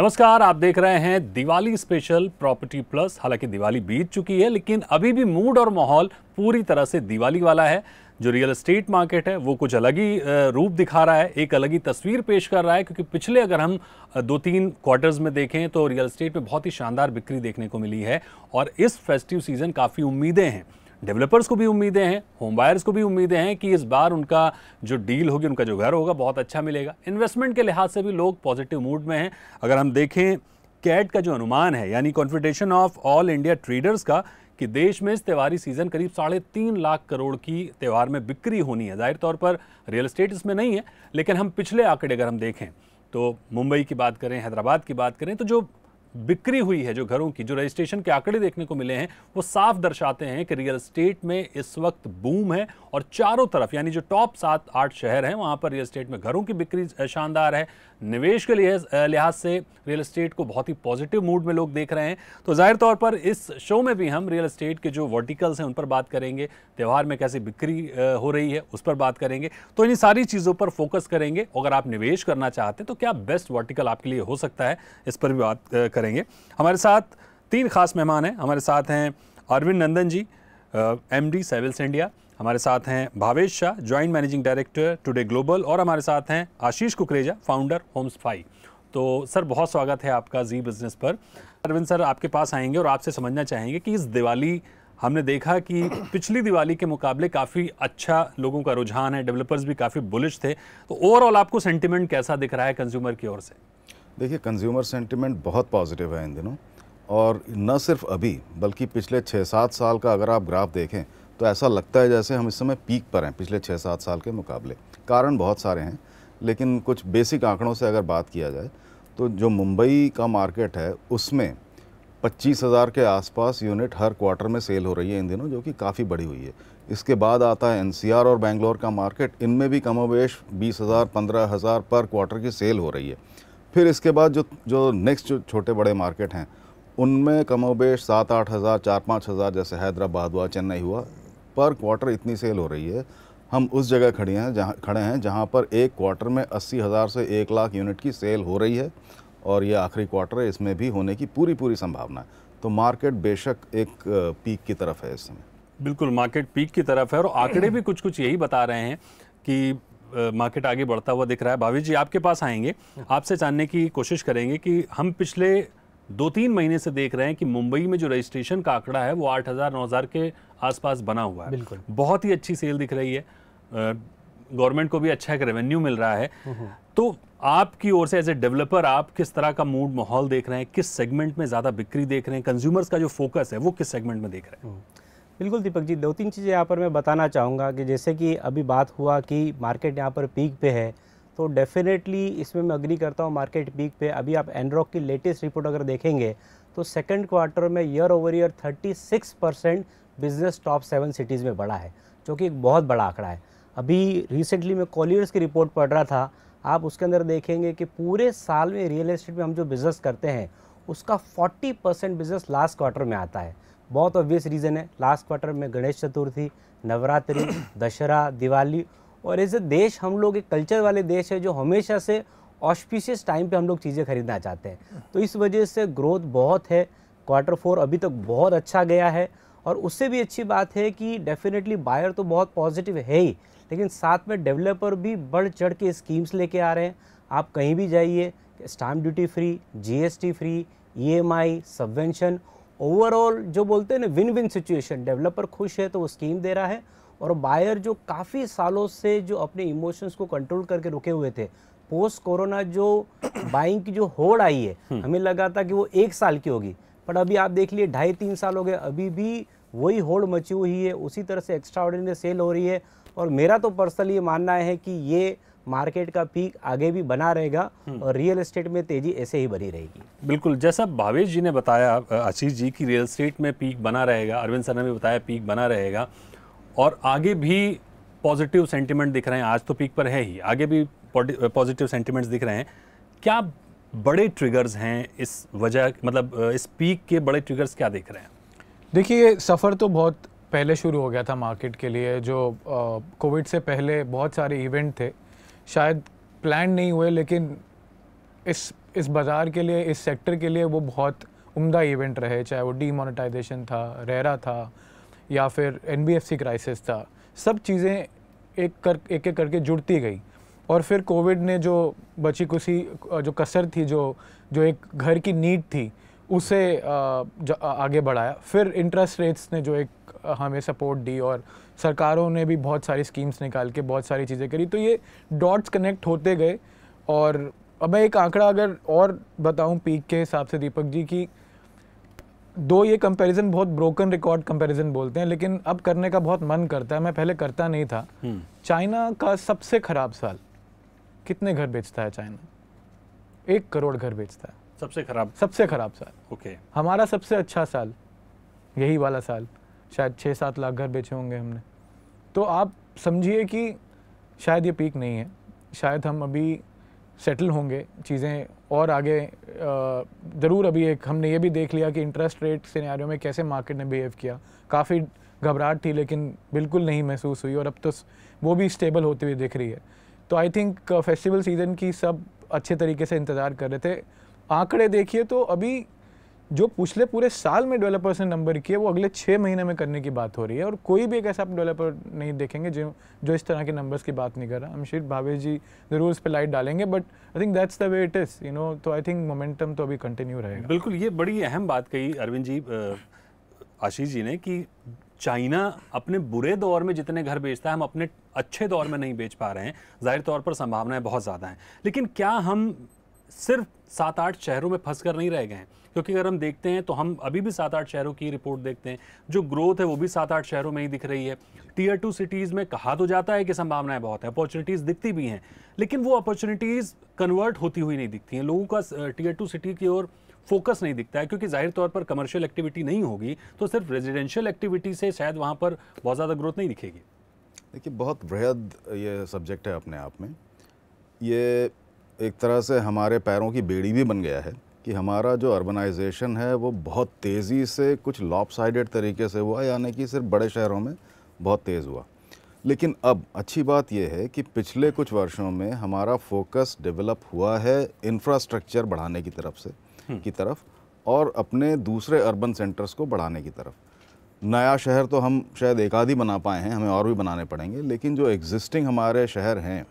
नमस्कार, आप देख रहे हैं दिवाली स्पेशल प्रॉपर्टी प्लस। हालांकि दिवाली बीत चुकी है लेकिन अभी भी मूड और माहौल पूरी तरह से दिवाली वाला है। जो रियल एस्टेट मार्केट है वो कुछ अलग ही रूप दिखा रहा है, एक अलग ही तस्वीर पेश कर रहा है। क्योंकि पिछले अगर हम 2-3 क्वार्टर्स में देखें तो रियल एस्टेट में बहुत ही शानदार बिक्री देखने को मिली है और इस फेस्टिव सीजन काफ़ी उम्मीदें हैं। डेवलपर्स को भी उम्मीदें हैं, होम बायर्स को भी उम्मीदें हैं कि इस बार उनका जो डील होगी, उनका जो घर होगा बहुत अच्छा मिलेगा। इन्वेस्टमेंट के लिहाज से भी लोग पॉजिटिव मूड में हैं। अगर हम देखें कैट का जो अनुमान है, यानी confederation of all India traders का, कि देश में इस त्योहारी सीजन करीब 3.5 लाख करोड़ की त्योहार में बिक्री होनी है। जाहिर तौर पर रियल एस्टेट इसमें नहीं है, लेकिन हम पिछले आंकड़े अगर हम देखें तो मुंबई की बात करें, हैदराबाद की बात करें, तो जो बिक्री हुई है, जो घरों की जो रजिस्ट्रेशन के आंकड़े देखने को मिले हैं, वो साफ दर्शाते हैं कि रियल एस्टेट में इस वक्त बूम है। और चारों तरफ यानी जो टॉप 7-8 शहर हैं वहां पर रियल एस्टेट में घरों की बिक्री शानदार है। निवेश के लिहाज से रियल एस्टेट को बहुत ही पॉजिटिव मूड में लोग देख रहे हैं। तो जाहिर तौर पर इस शो में भी हम रियल एस्टेट के जो वर्टिकल्स हैं उन पर बात करेंगे, त्यौहार में कैसी बिक्री हो रही है उस पर बात करेंगे। तो इन सारी चीज़ों पर फोकस करेंगे। अगर आप निवेश करना चाहते हैं तो क्या बेस्ट वर्टिकल आपके लिए हो सकता है, इस पर भी बात करेंगे। हमारे साथ 3 खास मेहमान हैं। हमारे साथ हैं अरविंद नंदन जी, MD सेविल्स इंडिया। हमारे साथ हैं Bhavesh Shah, joint managing director today global. और हमारे साथ हैं आशीष कुकरेजा, फाउंडर होम्सफाई। तो सर, बहुत स्वागत है आपका जी बिजनेस पर। अरविंद सर, आपके पास आएंगे और आपसे समझना चाहेंगे कि इस दिवाली हमने देखा कि पिछली दिवाली के मुकाबले काफ़ी अच्छा लोगों का रुझान है, डेवलपर्स भी काफ़ी बुलिश थे। तो ओवरऑल आपको सेंटिमेंट कैसा दिख रहा है कंज्यूमर की ओर से? देखिए, कंज्यूमर सेंटिमेंट बहुत पॉजिटिव है इन दिनों, और न सिर्फ अभी बल्कि पिछले 6-7 साल का अगर आप ग्राफ देखें तो ऐसा लगता है जैसे हम इस समय पीक पर हैं पिछले 6-7 साल के मुकाबले। कारण बहुत सारे हैं, लेकिन कुछ बेसिक आंकड़ों से अगर बात किया जाए तो जो मुंबई का मार्केट है उसमें 25,000 के आसपास यूनिट हर क्वार्टर में सेल हो रही है इन दिनों, जो कि काफ़ी बढ़ी हुई है। इसके बाद आता है NCR और बेंगलोर का मार्केट, इनमें भी कमोबेश 20,000 15,000 पर क्वार्टर की सेल हो रही है। फिर इसके बाद जो नेक्स्ट जो छोटे बड़े मार्केट हैं उनमें कमोबेश 7-8 हज़ार, 4-5 हज़ार, जैसे हैदराबाद हुआ, चेन्नई हुआ, पर क्वार्टर इतनी सेल हो रही है। हम उस जगह खड़े हैं जहां पर एक क्वार्टर में 80,000 से 1 लाख यूनिट की सेल हो रही है, और ये आखिरी क्वार्टर है, इसमें भी होने की पूरी संभावना है। तो मार्केट बेशक एक पीक की तरफ है इस समय। बिल्कुल, मार्केट पीक की तरफ है और आंकड़े भी कुछ यही बता रहे हैं कि मार्केट आगे बढ़ता हुआ दिख रहा है। भावेश जी, आपके पास आएंगे, आपसे जानने की कोशिश करेंगे कि हम पिछले 2-3 महीने से देख रहे हैं कि मुंबई में जो रजिस्ट्रेशन का आंकड़ा है वो 8,000-9,000 के आसपास बना हुआ है। बिल्कुल, बहुत ही अच्छी सेल दिख रही है, गवर्नमेंट को भी अच्छा एक रेवेन्यू मिल रहा है। तो आपकी ओर से एज ए डेवलपर आप किस तरह का मूड माहौल देख रहे हैं? किस सेगमेंट में ज़्यादा बिक्री देख रहे हैं? कंज्यूमर्स का जो फोकस है वो किस सेगमेंट में देख रहे हैं? बिल्कुल दीपक जी, 2-3 चीज़ें यहाँ पर मैं बताना चाहूँगा कि जैसे कि अभी बात हुआ कि मार्केट यहाँ पर पीक पे है, तो डेफिनेटली इसमें मैं अग्री करता हूँ, मार्केट पीक पे। अभी आप एनरॉक की लेटेस्ट रिपोर्ट अगर देखेंगे तो सेकंड क्वार्टर में year over year 36% business top 7 cities में बढ़ा है, जो कि एक बहुत बड़ा आंकड़ा है। अभी रिसेंटली मैं कॉलियर्स की रिपोर्ट पढ़ रहा था, आप उसके अंदर देखेंगे कि पूरे साल में रियल एस्टेट में हम जो बिज़नेस करते हैं उसका 40% बिजनेस लास्ट क्वार्टर में आता है। बहुत ऑब्वियस रीज़न है, लास्ट क्वार्टर में गणेश चतुर्थी, नवरात्रि, दशहरा, दिवाली, और एज ए देश हम लोग एक कल्चर वाले देश है जो हमेशा से ऑस्पिशियस टाइम पे हम लोग चीज़ें खरीदना चाहते हैं। तो इस वजह से ग्रोथ बहुत है। क्वार्टर 4 अभी तक बहुत अच्छा गया है, और उससे भी अच्छी बात है कि डेफिनेटली बायर तो बहुत पॉजिटिव है ही, लेकिन साथ में डेवलपर भी बढ़ चढ़ के स्कीम्स लेके आ रहे हैं। आप कहीं भी जाइए, stamp duty free, GST free, EMI, subvention, overall जो बोलते हैं ना विन विन सिचुएशन। डेवलपर खुश है तो वो स्कीम दे रहा है, और बायर जो काफ़ी सालों से जो अपने इमोशंस को कंट्रोल करके रुके हुए थे, पोस्ट कोरोना जो बाइंग की जो होड़ आई है, हमें लगा था कि वो 1 साल की होगी, पर अभी आप देख लिए 2.5-3 साल हो गए, अभी भी वही होड़ मची हुई है, उसी तरह से एक्स्ट्राऑर्डिनरी सेल हो रही है। और मेरा तो पर्सनली ये मानना है कि ये मार्केट का पीक आगे भी बना रहेगा और रियल एस्टेट में तेजी ऐसे ही बनी रहेगी। बिल्कुल, जैसा भावेश जी ने बताया, आशीष जी, की रियल एस्टेट में पीक बना रहेगा, अरविंद सर ने भी बताया पीक बना रहेगा, और आगे भी पॉजिटिव सेंटिमेंट दिख रहे हैं। आज तो पीक पर है ही, आगे भी पॉजिटिव सेंटिमेंट्स दिख रहे हैं। क्या बड़े ट्रिगर्स हैं इस वजह, मतलब इस पीक के बड़े ट्रिगर्स क्या दिख रहे हैं? देखिए, सफ़र तो बहुत पहले शुरू हो गया था मार्केट के लिए। जो कोविड से पहले बहुत सारे इवेंट थे, शायद प्लान नहीं हुए, लेकिन इस बाज़ार के लिए, इस सेक्टर के लिए वो बहुत उम्दा इवेंट रहे, चाहे वो डीमोनेटाइजेशन था, रेरा था, या फिर NBFC क्राइसिस था। सब चीज़ें एक एक करके जुड़ती गई, और फिर कोविड ने जो बची कुछ जो कसर थी, जो एक घर की नीड थी, उसे आगे बढ़ाया। फिर इंटरेस्ट रेट्स ने जो एक हमें सपोर्ट दी, और सरकारों ने भी बहुत सारी स्कीम्स निकाल के बहुत सारी चीज़ें करी, तो ये डॉट्स कनेक्ट होते गए। और अब मैं एक आंकड़ा अगर और बताऊं पीक के हिसाब से दीपक जी, की दो ये कंपैरिजन बहुत ब्रोकन रिकॉर्ड कंपैरिजन बोलते हैं, लेकिन अब करने का बहुत मन करता है, मैं पहले करता नहीं था। चाइना का सबसे खराब साल, कितने घर बेचता है चाइना? 1 करोड़ घर बेचता है। सबसे खराब साल। ओके। हमारा सबसे अच्छा साल यही वाला साल, शायद 6-7 लाख घर बेचे होंगे हमने। तो आप समझिए कि शायद ये पीक नहीं है, शायद हम अभी सेटल होंगे, चीज़ें और आगे ज़रूर। अभी एक हमने ये भी देख लिया कि इंटरेस्ट रेट सिनेरियो में कैसे मार्केट ने बिहेव किया, काफ़ी घबराहट थी लेकिन बिल्कुल नहीं महसूस हुई, और अब तो वो भी स्टेबल होती हुई दिख रही है। तो आई थिंक फेस्टिवल सीज़न की सब अच्छे तरीके से इंतज़ार कर रहे थे। आंकड़े देखिए तो अभी जो पिछले पूरे साल में डेवलपर्स ने नंबर किए, वो अगले 6 महीने में करने की बात हो रही है, और कोई भी एक ऐसा डेवलपर नहीं देखेंगे जो इस तरह के नंबर्स की बात नहीं कर रहा। अमशीर भावेश जी ज़रूर इस पर लाइट डालेंगे, but I think that's the way it is, you know. तो आई थिंक मोमेंटम तो अभी कंटिन्यू रहेगा। बिल्कुल, ये बड़ी अहम बात कही अरविंद जी, आशीष जी ने, कि चाइना अपने बुरे दौर में जितने घर बेचता है, हम अपने अच्छे दौर में नहीं बेच पा रहे हैं। जाहिर तौर पर संभावनाएं बहुत ज़्यादा हैं, लेकिन क्या हम सिर्फ 7-8 शहरों में फंस कर नहीं रह गए हैं? क्योंकि अगर हम देखते हैं तो हम अभी भी 7-8 शहरों की रिपोर्ट देखते हैं, जो ग्रोथ है वो भी 7-8 शहरों में ही दिख रही है। टियर 2 सिटीज़ में कहा तो जाता है कि संभावनाएं बहुत हैं, अपॉर्चुनिटीज़ दिखती भी हैं, लेकिन वो अपॉर्चुनिटीज़ कन्वर्ट होती हुई नहीं दिखती हैं। लोगों का टियर 2 सिटी की ओर फोकस नहीं दिखता है, क्योंकि जाहिर तौर पर कमर्शियल एक्टिविटी नहीं होगी, तो सिर्फ रेजिडेंशियल एक्टिविटी से शायद वहाँ पर बहुत ज़्यादा ग्रोथ नहीं दिखेगी। देखिए, बहुत वृहद ये सब्जेक्ट है अपने आप में। ये एक तरह से हमारे पैरों की बेड़ी भी बन गया है कि हमारा जो अर्बनाइजेशन है वो बहुत तेज़ी से कुछ लॉपसाइडेड तरीके से हुआ, यानी कि सिर्फ बड़े शहरों में बहुत तेज़ हुआ। लेकिन अब अच्छी बात यह है कि पिछले कुछ वर्षों में हमारा फोकस डेवलप हुआ है इंफ्रास्ट्रक्चर बढ़ाने की तरफ और अपने दूसरे अर्बन सेंटर्स को बढ़ाने की तरफ। नया शहर तो हम शायद एक आध ही बना पाए हैं, हमें और भी बनाने पड़ेंगे, लेकिन जो एग्जिस्टिंग हमारे शहर हैं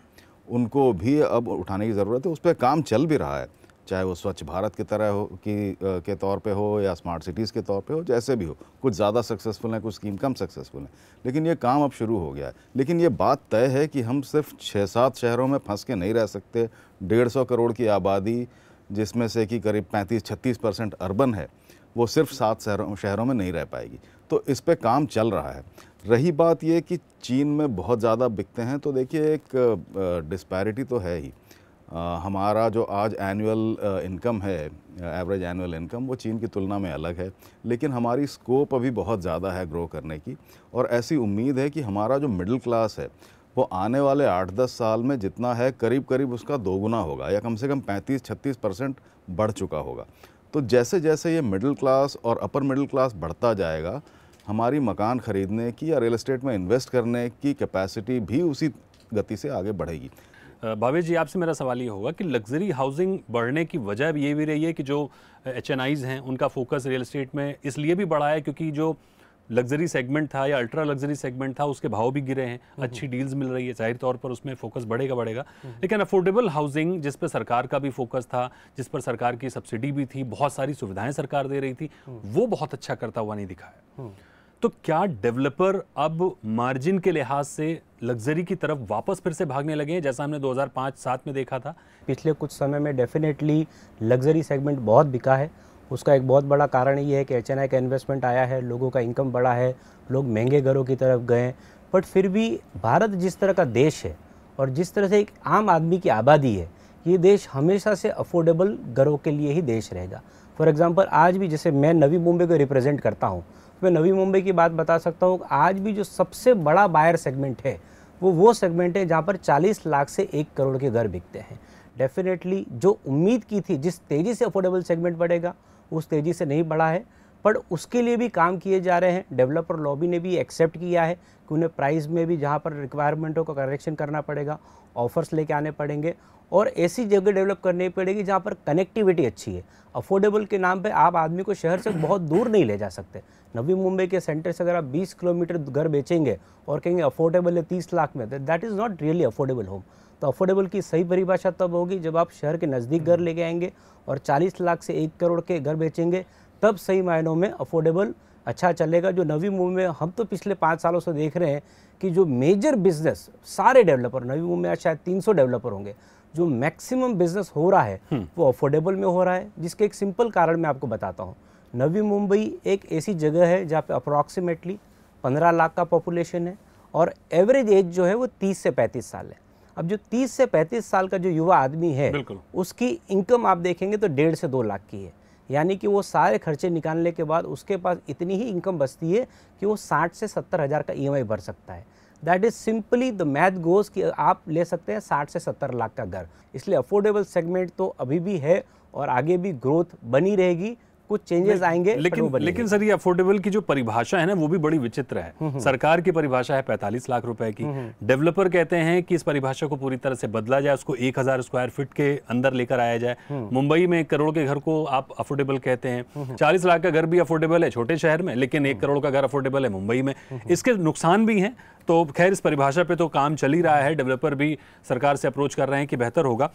उनको भी अब उठाने की ज़रूरत है। उस पर काम चल भी रहा है, चाहे वो स्वच्छ भारत की तरह हो के तौर पे हो या स्मार्ट सिटीज़ के तौर पे हो, जैसे भी हो। कुछ ज़्यादा सक्सेसफुल हैं, कुछ स्कीम कम सक्सेसफुल हैं, लेकिन ये काम अब शुरू हो गया है। लेकिन ये बात तय है कि हम सिर्फ 6-7 शहरों में फंस के नहीं रह सकते। 150 करोड़ की आबादी, जिसमें से कि करीब 35-36% अर्बन है, वो सिर्फ 7 शहरों में नहीं रह पाएगी। तो इस पे काम चल रहा है। रही बात ये कि चीन में बहुत ज़्यादा बिकते हैं, तो देखिए एक डिस्पैरिटी तो है ही। हमारा जो आज एनुअल इनकम है, एवरेज एनुअल इनकम, वो चीन की तुलना में अलग है, लेकिन हमारी स्कोप अभी बहुत ज़्यादा है ग्रो करने की। और ऐसी उम्मीद है कि हमारा जो मिडिल क्लास है वो आने वाले 8-10 साल में जितना है करीब करीब उसका दोगुना होगा, या कम से कम 35-36% बढ़ चुका होगा। तो जैसे जैसे ये मिडिल क्लास और अपर मिडिल क्लास बढ़ता जाएगा, हमारी मकान ख़रीदने की या रियल एस्टेट में इन्वेस्ट करने की कैपेसिटी भी उसी गति से आगे बढ़ेगी। भावेश जी, आपसे मेरा सवाल ये होगा कि लग्जरी हाउसिंग बढ़ने की वजह ये भी रही है कि जो HNIs हैं उनका फोकस रियल एस्टेट में इसलिए भी बढ़ा है क्योंकि जो लग्जरी सेगमेंट था या अल्ट्रा लग्जरी सेगमेंट था उसके भाव भी गिरे हैं, अच्छी डील्स मिल रही है, जाहिर तौर पर उसमें फोकस बढ़ेगा। लेकिन अफोर्डेबल हाउसिंग, जिस पर सरकार का भी फोकस था, जिस पर सरकार की सब्सिडी भी थी, बहुत सारी सुविधाएं सरकार दे रही थी, वो बहुत अच्छा करता हुआ नहीं दिखा है। तो क्या डेवलपर अब मार्जिन के लिहाज से लग्जरी की तरफ वापस फिर से भागने लगे हैं, जैसा हमने 2005-7 में देखा था? पिछले कुछ समय में डेफिनेटली लग्जरी सेगमेंट बहुत बिका है। उसका एक बहुत बड़ा कारण ये है कि HNI का इन्वेस्टमेंट आया है, लोगों का इनकम बढ़ा है, लोग महंगे घरों की तरफ गए। बट फिर भी भारत जिस तरह का देश है और जिस तरह से एक आम आदमी की आबादी है, ये देश हमेशा से अफोर्डेबल घरों के लिए ही देश रहेगा। फॉर एग्जांपल, आज भी जैसे मैं नवी मुंबई को रिप्रेजेंट करता हूँ, तो मैं नवी मुंबई की बात बता सकता हूँ। आज भी जो सबसे बड़ा बायर सेगमेंट है वो सेगमेंट है जहाँ पर 40 लाख से 1 करोड़ के घर बिकते हैं। डेफिनेटली जो उम्मीद की थी, जिस तेज़ी से अफोर्डेबल सेगमेंट बढ़ेगा, उस तेज़ी से नहीं बढ़ा है, पर उसके लिए भी काम किए जा रहे हैं। डेवलपर लॉबी ने भी एक्सेप्ट किया है कि उन्हें प्राइस में भी जहाँ पर रिक्वायरमेंटों का करेक्शन करना पड़ेगा, ऑफर्स लेके आने पड़ेंगे और ऐसी जगह डेवलप करनी पड़ेगी जहाँ पर कनेक्टिविटी अच्छी है। अफोर्डेबल के नाम पे आप आदमी को शहर से बहुत दूर नहीं ले जा सकते। नवी मुंबई के सेंटर से अगर आप 20 किलोमीटर घर बेचेंगे और कहेंगे अफोर्डेबल है 30 लाख में, that is not really affordable home. तो अफोर्डेबल की सही परिभाषा तब होगी जब आप शहर के नज़दीक घर लेके आएंगे और 40 लाख से 1 करोड़ के घर बेचेंगे, तब सही मायनों में अफोर्डेबल अच्छा चलेगा। जो नवी मुंबई में हम तो पिछले 5 सालों से देख रहे हैं कि जो मेजर बिजनेस सारे डेवलपर, नवी मुंबई में शायद 300 डेवलपर होंगे, जो मैक्सिमम बिजनेस हो रहा है वो अफोर्डेबल में हो रहा है। जिसके एक सिंपल कारण मैं आपको बताता हूँ। नवी मुंबई एक ऐसी जगह है जहाँ पे अप्रॉक्सीमेटली 15 लाख का पॉपुलेशन है और एवरेज एज जो है वो 30 से 35 साल है। अब जो 30 से 35 साल का जो युवा आदमी है उसकी इनकम आप देखेंगे तो 1.5 से 2 लाख की है। यानी कि वो सारे खर्चे निकालने के बाद उसके पास इतनी ही इनकम बचती है कि वो 60 से 70 हज़ार का EMI भर सकता है। That is simply the math goes कि आप ले सकते हैं 60 से 70 लाख का घर। इसलिए अफोर्डेबल सेगमेंट तो अभी भी है और आगे भी ग्रोथ बनी रहेगी। कुछ चेंजेस आएंगे लेकिन सर ये अफोर्डेबल की जो परिभाषा है ना वो भी बड़ी विचित्र है। सरकार की परिभाषा है 45 लाख रुपए की। डेवलपर कहते हैं कि इस परिभाषा को पूरी तरह से बदला जाए, उसको 1000 स्क्वायर फीट के अंदर लेकर आया जाए। मुंबई में 1 करोड़ के घर को आप अफोर्डेबल कहते हैं। 40 लाख का घर भी अफोर्डेबल है छोटे शहर में, लेकिन 1 करोड़ का घर अफोर्डेबल है मुंबई में। इसके नुकसान भी हैं। तो खैर इस परिभाषा पे तो काम चल ही रहा है, डेवलपर भी सरकार से अप्रोच कर रहे हैं कि बेहतर होगा।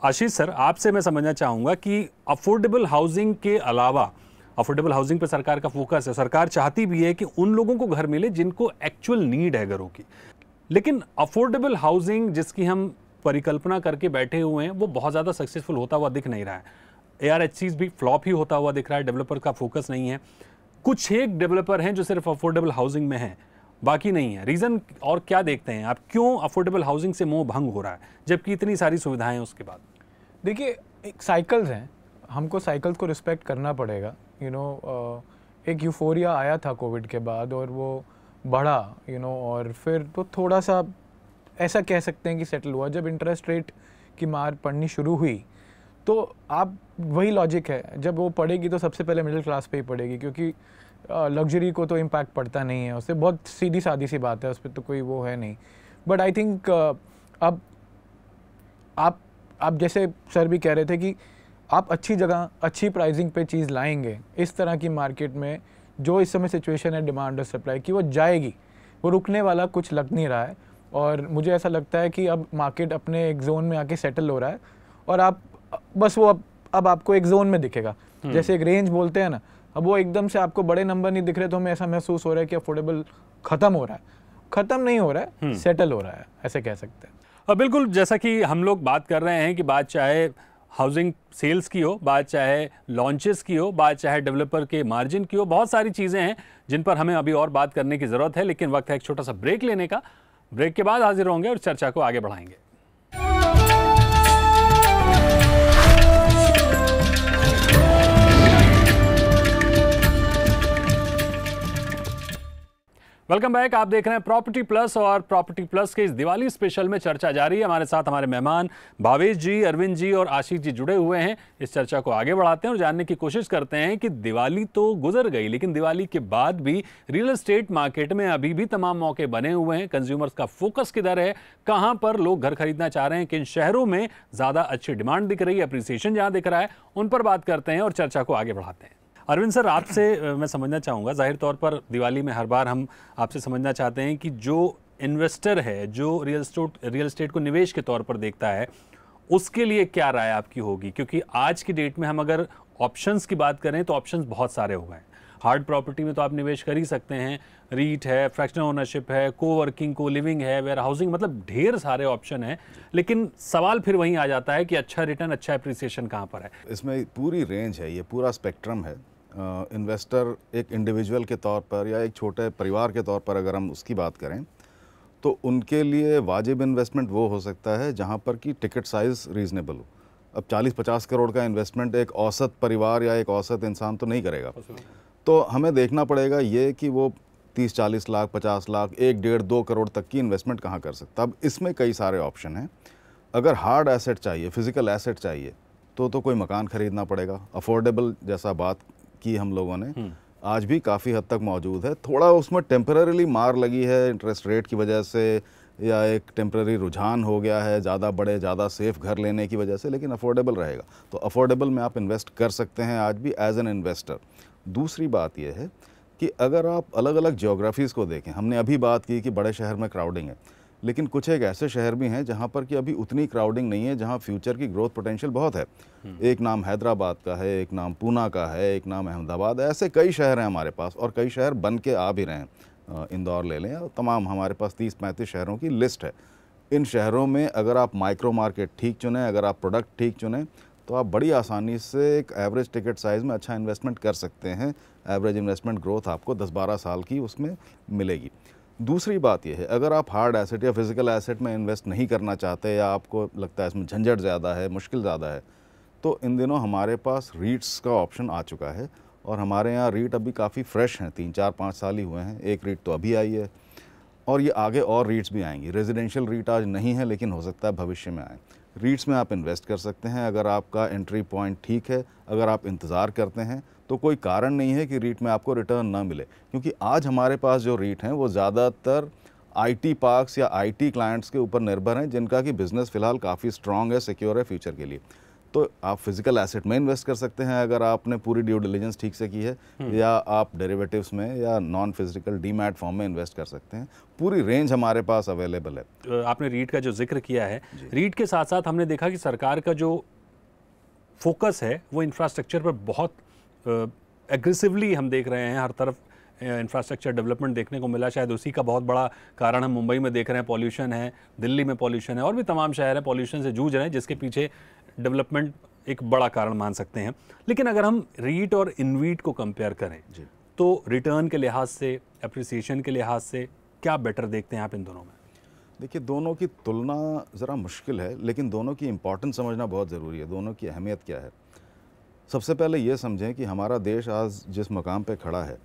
आशीष सर, आपसे मैं समझना चाहूँगा कि अफोर्डेबल हाउसिंग के अलावा, अफोर्डेबल हाउसिंग पे सरकार का फोकस है, सरकार चाहती भी है कि उन लोगों को घर मिले जिनको एक्चुअल नीड है घरों की, लेकिन अफोर्डेबल हाउसिंग जिसकी हम परिकल्पना करके बैठे हुए हैं वो बहुत ज़्यादा सक्सेसफुल होता हुआ दिख नहीं रहा है। ARHCs भी फ्लॉप ही होता हुआ दिख रहा है, डेवलपर का फोकस नहीं है। कुछ एक डेवलपर हैं जो सिर्फ अफोर्डेबल हाउसिंग में हैं, बाकी नहीं है। रीज़न और क्या देखते हैं आप, क्यों अफोर्डेबल हाउसिंग से मोह भंग हो रहा है जबकि इतनी सारी सुविधाएं हैं उसके बाद? देखिए, एक साइकिल्स हैं, हमको साइकिल्स को रिस्पेक्ट करना पड़ेगा। एक यूफोरिया आया था कोविड के बाद और वो बढ़ा और फिर तो थोड़ा सा ऐसा कह सकते हैं कि सेटल हुआ। जब इंटरेस्ट रेट की मार पड़नी शुरू हुई तो आप वही लॉजिक है, जब वो पड़ेगी तो सबसे पहले मिडिल क्लास पे ही पड़ेगी, क्योंकि लग्जरी को तो इम्पैक्ट पड़ता नहीं है उससे, बहुत सीधी सादी सी बात है, उस पर तो कोई वो है नहीं। बट आई थिंक अब आप जैसे सर भी कह रहे थे कि आप अच्छी जगह अच्छी प्राइसिंग पे चीज़ लाएंगे इस तरह की मार्केट में, जो इस समय सिचुएशन है डिमांड और सप्लाई की, वो जाएगी, वो रुकने वाला कुछ लग नहीं रहा है। और मुझे ऐसा लगता है कि अब मार्केट अपने एक जोन में आके सेटल हो रहा है और आप बस वो अब आपको एक जोन में दिखेगा। जैसे एक रेंज बोलते हैं ना, अब वो एकदम से आपको बड़े नंबर नहीं दिख रहे तो हमें ऐसा महसूस हो रहा है कि अफोर्डेबल खत्म हो रहा है। खत्म नहीं हो रहा है, सेटल हो रहा है, ऐसे कह सकते हैं। बिल्कुल, जैसा कि हम लोग बात कर रहे हैं कि बात चाहे हाउसिंग सेल्स की हो, बात चाहे लॉन्चेस की हो, बात चाहे डेवलपर के मार्जिन की हो, बहुत सारी चीज़ें हैं जिन पर हमें अभी और बात करने की ज़रूरत है। लेकिन वक्त है एक छोटा सा ब्रेक लेने का। ब्रेक के बाद हाजिर होंगे और चर्चा को आगे बढ़ाएंगे। Welcome back. आप देख रहे हैं प्रॉपर्टी प्लस और प्रॉपर्टी प्लस के इस दिवाली स्पेशल में चर्चा जारी है। हमारे साथ हमारे मेहमान भावेश जी, अरविंद जी और आशीष जी जुड़े हुए हैं। इस चर्चा को आगे बढ़ाते हैं और जानने की कोशिश करते हैं कि दिवाली तो गुजर गई, लेकिन दिवाली के बाद भी रियल एस्टेट मार्केट में अभी भी तमाम मौके बने हुए हैं। कंज्यूमर्स का फोकस किधर है, कहाँ पर लोग घर खरीदना चाह रहे हैं, किन शहरों में ज़्यादा अच्छी डिमांड दिख रही है, अप्रिसिएशन जहाँ दिख रहा है, उन पर बात करते हैं और चर्चा को आगे बढ़ाते हैं। अरविंद सर, आपसे मैं समझना चाहूँगा, जाहिर तौर पर दिवाली में हर बार हम आपसे समझना चाहते हैं कि जो इन्वेस्टर है, जो रियल एस्टेट को निवेश के तौर पर देखता है, उसके लिए क्या राय आपकी होगी? क्योंकि आज की डेट में हम अगर ऑप्शंस की बात करें तो ऑप्शंस बहुत सारे हो गए हैं। हार्ड प्रॉपर्टी में तो आप निवेश कर ही सकते हैं, रीट है, फ्रैक्शनल ओनरशिप है, कोवर्किंग, को लिविंग है, वेयर हाउसिंग, मतलब ढेर सारे ऑप्शन हैं। लेकिन सवाल फिर वहीं आ जाता है कि अच्छा रिटर्न, अच्छा एप्रिसिएशन कहाँ पर है? इसमें पूरी रेंज है, ये पूरा स्पेक्ट्रम है। इन्वेस्टर एक इंडिविजुअल के तौर पर या एक छोटे परिवार के तौर पर अगर हम उसकी बात करें तो उनके लिए वाजिब इन्वेस्टमेंट वो हो सकता है जहां पर कि टिकट साइज़ रीज़नेबल हो। अब 40-50 करोड़ का इन्वेस्टमेंट एक औसत परिवार या एक औसत इंसान तो नहीं करेगा, तो हमें देखना पड़ेगा ये कि वो 30-40 लाख, 50 लाख, 1-1.5-2 करोड़ तक की इन्वेस्टमेंट कहाँ कर सकता। अब इसमें कई सारे ऑप्शन हैं। अगर हार्ड एसेट चाहिए, फिजिकल एसेट चाहिए, तो कोई मकान खरीदना पड़ेगा। अफोर्डेबल जैसा बात की हम लोगों ने, आज भी काफ़ी हद तक मौजूद है। थोड़ा उसमें टेम्पररीली मार लगी है इंटरेस्ट रेट की वजह से, या एक टेम्पररी रुझान हो गया है ज़्यादा बड़े ज़्यादा सेफ घर लेने की वजह से, लेकिन अफोर्डेबल रहेगा, तो अफोर्डेबल में आप इन्वेस्ट कर सकते हैं आज भी एज एन इन्वेस्टर। दूसरी बात यह है कि अगर आप अलग अलग ज्योग्राफीज़ को देखें, हमने अभी बात की कि बड़े शहर में क्राउडिंग है, लेकिन कुछ एक ऐसे शहर भी हैं जहाँ पर कि अभी उतनी क्राउडिंग नहीं है, जहाँ फ्यूचर की ग्रोथ पोटेंशियल बहुत है। एक नाम हैदराबाद का है, एक नाम पूना का है, एक नाम अहमदाबाद है, ऐसे कई शहर हैं हमारे पास, और कई शहर बन के आ भी रहे हैं। इंदौर ले लें, तमाम हमारे पास 30-35 शहरों की लिस्ट है। इन शहरों में अगर आप माइक्रो मार्केट ठीक चुनें, अगर आप प्रोडक्ट ठीक चुनें, तो आप बड़ी आसानी से एक एवरेज टिकट साइज़ में अच्छा इन्वेस्टमेंट कर सकते हैं। एवरेज इन्वेस्टमेंट ग्रोथ आपको 10-12 साल की उसमें मिलेगी। दूसरी बात यह है, अगर आप हार्ड एसेट या फिजिकल एसेट में इन्वेस्ट नहीं करना चाहते, या आपको लगता है इसमें झंझट ज़्यादा है, मुश्किल ज़्यादा है, तो इन दिनों हमारे पास रीट्स का ऑप्शन आ चुका है। और हमारे यहाँ रीट अभी काफ़ी फ्रेश हैं, 3-4-5 साल ही हुए हैं। एक रीट तो अभी आई है, और ये आगे और रीट्स भी आएंगी। रेजिडेंशियल रीट आज नहीं है, लेकिन हो सकता है भविष्य में आए। रीट्स में आप इन्वेस्ट कर सकते हैं अगर आपका एंट्री पॉइंट ठीक है। अगर आप इंतज़ार करते हैं तो कोई कारण नहीं है कि रीट में आपको रिटर्न ना मिले, क्योंकि आज हमारे पास जो रीट हैं वो ज़्यादातर आईटी पार्क्स या आईटी क्लाइंट्स के ऊपर निर्भर हैं, जिनका कि बिज़नेस फ़िलहाल काफ़ी स्ट्रॉन्ग है, सिक्योर है फ्यूचर के लिए। तो आप फिजिकल एसेट में इन्वेस्ट कर सकते हैं अगर आपने पूरी ड्यू डिलिजेंस ठीक से की है, या आप डेरिवेटिव्स में या नॉन फिजिकल डीमैट फॉर्म में इन्वेस्ट कर सकते हैं। पूरी रेंज हमारे पास अवेलेबल है। आपने रीट का जो जिक्र किया है, रीट के साथ साथ हमने देखा कि सरकार का जो फोकस है वो इंफ्रास्ट्रक्चर पर बहुत एग्रेसिवली हम देख रहे हैं। हर तरफ इंफ्रास्ट्रक्चर डेवलपमेंट देखने को मिला। शायद उसी का बहुत बड़ा कारण हम मुंबई में देख रहे हैं, पॉल्यूशन है, दिल्ली में पॉल्यूशन है, और भी तमाम शहर हैं पॉल्यूशन से जूझ रहे हैं, जिसके पीछे डेवलपमेंट एक बड़ा कारण मान सकते हैं। लेकिन अगर हम रीट और इनवीट को कंपेयर करें तो रिटर्न के लिहाज से, एप्रिसिएशन के लिहाज से क्या बेटर देखते हैं आप इन दोनों में? देखिए, दोनों की तुलना ज़रा मुश्किल है, लेकिन दोनों की इम्पोर्टेंस समझना बहुत ज़रूरी है। दोनों की अहमियत क्या है, सबसे पहले ये समझें कि हमारा देश आज जिस मकाम पे खड़ा है,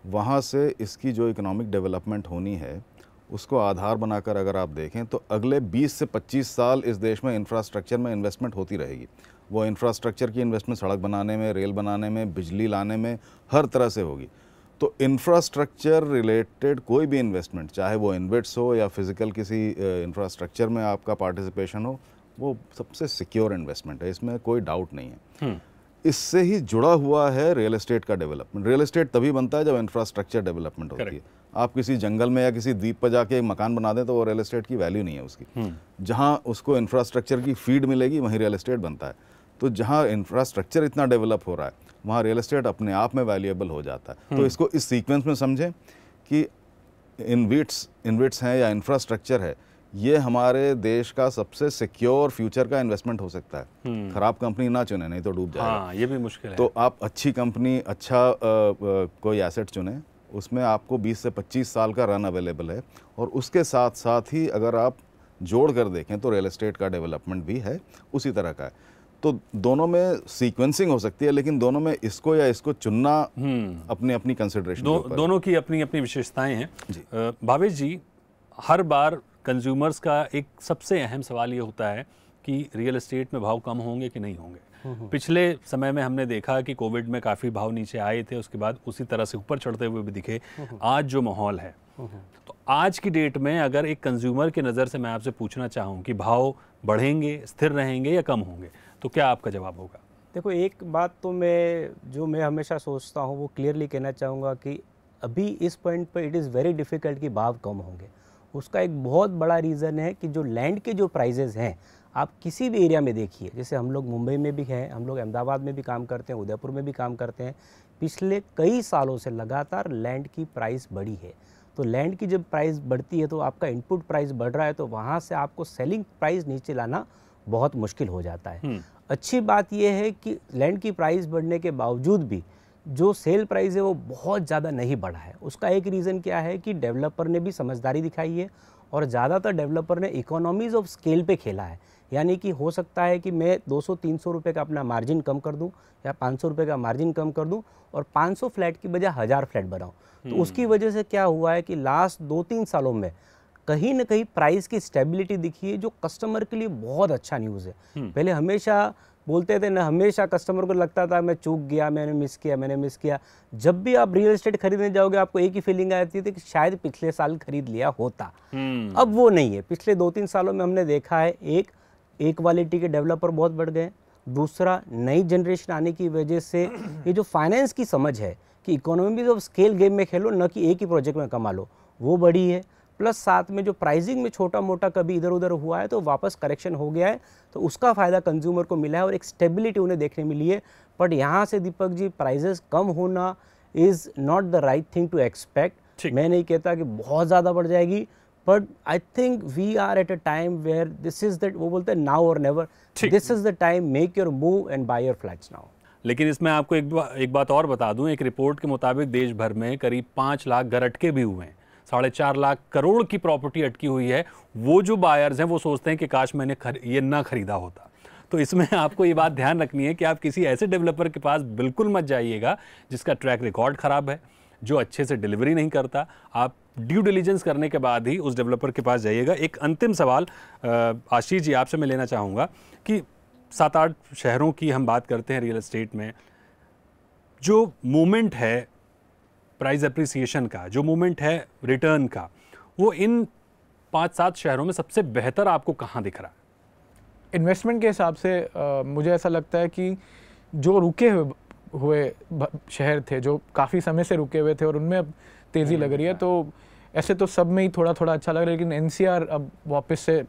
वहाँ से इसकी जो इकोनॉमिक डेवलपमेंट होनी है, उसको आधार बनाकर अगर आप देखें तो अगले 20 से 25 साल इस देश में इंफ्रास्ट्रक्चर में इन्वेस्टमेंट होती रहेगी। वो इंफ्रास्ट्रक्चर की इन्वेस्टमेंट सड़क बनाने में, रेल बनाने में, बिजली लाने में, हर तरह से होगी। तो इंफ्रास्ट्रक्चर रिलेटेड कोई भी इन्वेस्टमेंट, चाहे वो इन्वेट्स हो या फिजिकल किसी इंफ्रास्ट्रक्चर में आपका पार्टिसिपेशन हो, वो सबसे सिक्योर इन्वेस्टमेंट है, इसमें कोई डाउट नहीं है। इससे ही जुड़ा हुआ है रियल एस्टेट का डेवलपमेंट। रियल एस्टेट तभी बनता है जब इंफ्रास्ट्रक्चर डेवलपमेंट होती है। आप किसी जंगल में या किसी द्वीप पर जाके एक मकान बना दें तो वो रियल एस्टेट की वैल्यू नहीं है उसकी। जहाँ उसको इंफ्रास्ट्रक्चर की फीड मिलेगी वहीं रियल एस्टेट बनता है। तो जहाँ इंफ्रास्ट्रक्चर इतना डेवलप हो रहा है, वहाँ रियल एस्टेट अपने आप में वैल्यूएबल हो जाता है। तो इसको इस सीक्वेंस में समझें कि इन्वेट्स हैं या इंफ्रास्ट्रक्चर है, ये हमारे देश का सबसे सिक्योर फ्यूचर का इन्वेस्टमेंट हो सकता है। खराब कंपनी ना चुने, नहीं तो डूब जाएगा। हाँ, ये भी मुश्किल है। तो आप अच्छी कंपनी, अच्छा कोई एसेट चुने, उसमें आपको 20 से 25 साल का रन अवेलेबल है। और उसके साथ साथ ही अगर आप जोड़ कर देखें तो रियल एस्टेट का डेवलपमेंट भी है उसी तरह का है। तो दोनों में सीक्वेंसिंग हो सकती है, लेकिन दोनों में इसको या इसको चुनना अपनी अपनी कंसिडरेशन दोनों की अपनी अपनी विशेषताएं हैं। भावेश जी, हर बार कंज्यूमर्स का एक सबसे अहम सवाल ये होता है कि रियल एस्टेट में भाव कम होंगे कि नहीं होंगे। पिछले समय में हमने देखा कि कोविड में काफ़ी भाव नीचे आए थे, उसके बाद उसी तरह से ऊपर चढ़ते हुए भी दिखे। आज जो माहौल है, तो आज की डेट में अगर एक कंज्यूमर की नज़र से मैं आपसे पूछना चाहूँ कि भाव बढ़ेंगे, स्थिर रहेंगे या कम होंगे, तो क्या आपका जवाब होगा? देखो, एक बात तो मैं हमेशा सोचता हूँ वो क्लियरली कहना चाहूँगा कि अभी इस पॉइंट पर इट इज़ वेरी डिफ़िकल्ट कि भाव कम होंगे। उसका एक बहुत बड़ा रीज़न है कि जो लैंड के जो प्राइजेज़ हैं, आप किसी भी एरिया में देखिए, जैसे हम लोग मुंबई में भी हैं, हम लोग अहमदाबाद में भी काम करते हैं, उदयपुर में भी काम करते हैं, पिछले कई सालों से लगातार लैंड की प्राइस बढ़ी है। तो लैंड की जब प्राइस बढ़ती है तो आपका इनपुट प्राइस बढ़ रहा है, तो वहाँ से आपको सेलिंग प्राइस नीचे लाना बहुत मुश्किल हो जाता है। अच्छी बात यह है कि लैंड की प्राइस बढ़ने के बावजूद भी जो सेल प्राइस है वो बहुत ज़्यादा नहीं बढ़ा है। उसका एक रीज़न क्या है कि डेवलपर ने भी समझदारी दिखाई है, और ज़्यादातर डेवलपर ने इकोनॉमीज़ ऑफ स्केल पे खेला है। यानी कि हो सकता है कि मैं 200-300 रुपये का अपना मार्जिन कम कर दूं, या 500 रुपये का मार्जिन कम कर दूं, और 500 फ्लैट की बजाय 1000 फ्लैट बनाऊं। तो उसकी वजह से क्या हुआ है कि लास्ट 2-3 सालों में कहीं ना कहीं प्राइस की स्टेबिलिटी दिखी है, जो कस्टमर के लिए बहुत अच्छा न्यूज़ है। पहले हमेशा बोलते थे ना, हमेशा कस्टमर को लगता था मैं चूक गया, मैंने मिस किया। जब भी आप रियल एस्टेट खरीदने जाओगे आपको एक ही फीलिंग आती थी कि शायद पिछले साल खरीद लिया होता। अब वो नहीं है। पिछले 2-3 सालों में हमने देखा है, एक क्वालिटी के डेवलपर बहुत बढ़ गए, दूसरा नई जनरेशन आने की वजह से ये जो फाइनेंस की समझ है कि इकोनॉमी ऑफ स्केल गेम में खेलो, न कि एक ही प्रोजेक्ट में कमा लो, वो बड़ी है। प्लस साथ में जो प्राइसिंग में छोटा मोटा कभी इधर उधर हुआ है तो वापस करेक्शन हो गया है, तो उसका फ़ायदा कंज्यूमर को मिला है और एक स्टेबिलिटी उन्हें देखने मिली है। बट यहाँ से दीपक जी प्राइजेस कम होना is not the right thing to expect. मैं नहीं कहता कि बहुत ज़्यादा बढ़ जाएगी, but I think we are at a time where this is that, वो बोलते हैं now or never, this is the time, make your move and buy your flats now. लेकिन इसमें आपको एक बात और बता दूं, एक रिपोर्ट के मुताबिक देश भर में करीब 5 लाख घर अटके भी हुए हैं, 4.5 लाख करोड़ की प्रॉपर्टी अटकी हुई है। वो जो बायर्स हैं वो सोचते हैं कि काश मैंने ये ना खरीदा होता। तो इसमें आपको ये बात ध्यान रखनी है कि आप किसी ऐसे डेवलपर के पास बिल्कुल मत जाइएगा जिसका ट्रैक रिकॉर्ड ख़राब है, जो अच्छे से डिलीवरी नहीं करता। आप ड्यू डिलीजेंस करने के बाद ही उस डेवलपर के पास जाइएगा। एक अंतिम सवाल आशीष जी आपसे मैं लेना चाहूँगा कि 7-8 शहरों की हम बात करते हैं रियल एस्टेट में, जो मूवमेंट है प्राइस एप्रिसिएशन का, जो मूवमेंट है रिटर्न का, वो इन 5-7 शहरों में सबसे बेहतर आपको कहाँ दिख रहा है? इन्वेस्टमेंट के हिसाब से मुझे ऐसा लगता है कि जो रुके हुए शहर थे, जो काफ़ी समय से रुके हुए थे और उनमें अब तेज़ी लग रही है, तो ऐसे तो सब में ही थोड़ा थोड़ा अच्छा लग रहा है, लेकिन एनसीआर अब वापस से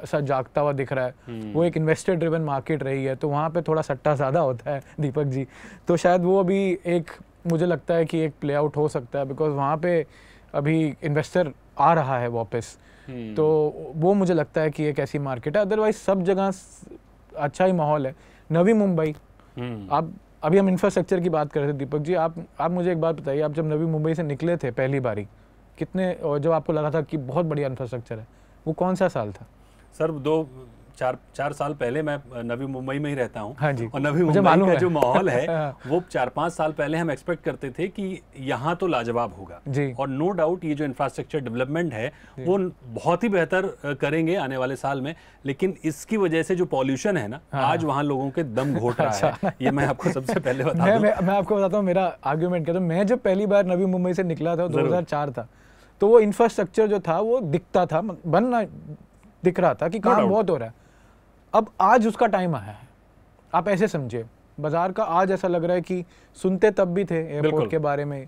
ऐसा जागता हुआ दिख रहा है। वो एक इन्वेस्टर ड्रिवन मार्केट रही है, तो वहाँ पे थोड़ा सट्टा ज़्यादा होता है दीपक जी, तो शायद वो अभी एक, मुझे लगता है कि एक प्ले आउट हो सकता है, बिकॉज वहाँ पे अभी इन्वेस्टर आ रहा है वापस, तो वो मुझे लगता है कि एक ऐसी मार्केट है। अदरवाइज सब जगह अच्छा ही माहौल है। नवी मुंबई, आप अभी हम इंफ्रास्ट्रक्चर की बात कर रहे थे दीपक जी, आप मुझे एक बात बताइए, आप जब नवी मुंबई से निकले थे पहली बारी, कितने, और जब आपको लगा था कि बहुत बढ़िया इंफ्रास्ट्रक्चर है, वो कौन सा साल था? सर 4 साल पहले मैं नवी मुंबई में ही रहता हूँ। हाँ जी, और नवी मुंबई का जो माहौल है वो 4-5 साल पहले हम एक्सपेक्ट करते थे कि यहाँ तो लाजवाब होगा जी। और नो डाउट ये जो इंफ्रास्ट्रक्चर डेवलपमेंट है वो बहुत ही बेहतर करेंगे आने वाले साल में, लेकिन इसकी वजह से जो पॉल्यूशन है ना, आज वहाँ लोगों के दम घोट रहा है। ये मैं आपको सबसे पहले बता दूं। मैं आपको बताता हूँ मेरा आर्ग्यूमेंट क्या था। मैं जब पहली बार नवी मुंबई से निकला था 2004 था, तो वो इंफ्रास्ट्रक्चर जो था वो दिखता था, बनना दिख रहा था कि काम बहुत हो रहा है। अब आज उसका टाइम आया है, आप ऐसे समझिए, बाजार का आज ऐसा लग रहा है कि सुनते तब भी थे एयरपोर्ट के बारे में,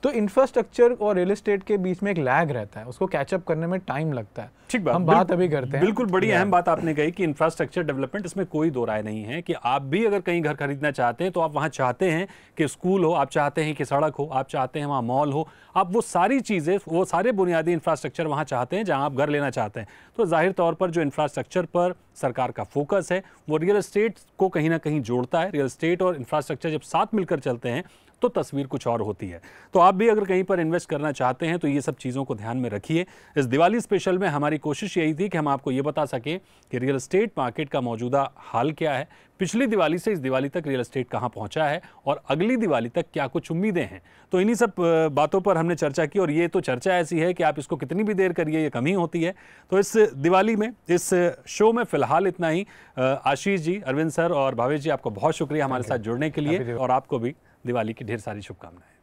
तो इंफ्रास्ट्रक्चर और रियल एस्टेट के बीच में एक लैग रहता है, उसको कैचअप करने में टाइम लगता है। ठीक बात, हम बात अभी करते हैं। बिल्कुल बड़ी अहम बात आपने कही कि इंफ्रास्ट्रक्चर डेवलपमेंट, इसमें कोई दो राय नहीं है कि आप भी अगर कहीं घर खरीदना चाहते हैं तो आप वहां चाहते हैं कि स्कूल हो, आप चाहते हैं कि सड़क हो, आप चाहते हैं वहां मॉल हो, आप वो सारी चीज़ें, वो सारे बुनियादी इंफ्रास्ट्रक्चर वहां चाहते हैं जहां आप घर लेना चाहते हैं। तो जाहिर तौर पर जो इंफ्रास्ट्रक्चर पर सरकार का फोकस है वो रियल एस्टेट को कहीं ना कहीं जोड़ता है। रियल एस्टेट और इंफ्रास्ट्रक्चर जब साथ मिलकर चलते हैं तो तस्वीर कुछ और होती है। तो आप भी अगर कहीं पर इन्वेस्ट करना चाहते हैं तो ये सब चीज़ों को ध्यान में रखिए। इस दिवाली स्पेशल में हमारी कोशिश यही थी कि हम आपको ये बता सकें कि रियल एस्टेट मार्केट का मौजूदा हाल क्या है, पिछली दिवाली से इस दिवाली तक रियल एस्टेट कहाँ पहुँचा है और अगली दिवाली तक क्या कुछ उम्मीदें हैं। तो इन्हीं सब बातों पर हमने चर्चा की और ये तो चर्चा ऐसी है कि आप इसको कितनी भी देर करिए ये कम ही होती है। तो इस दिवाली में, इस शो में फ़िलहाल इतना ही। आशीष जी, अरविंद सर और भावेश जी, आपको बहुत शुक्रिया हमारे साथ जुड़ने के लिए और आपको भी दिवाली की ढेर सारी शुभकामनाएं।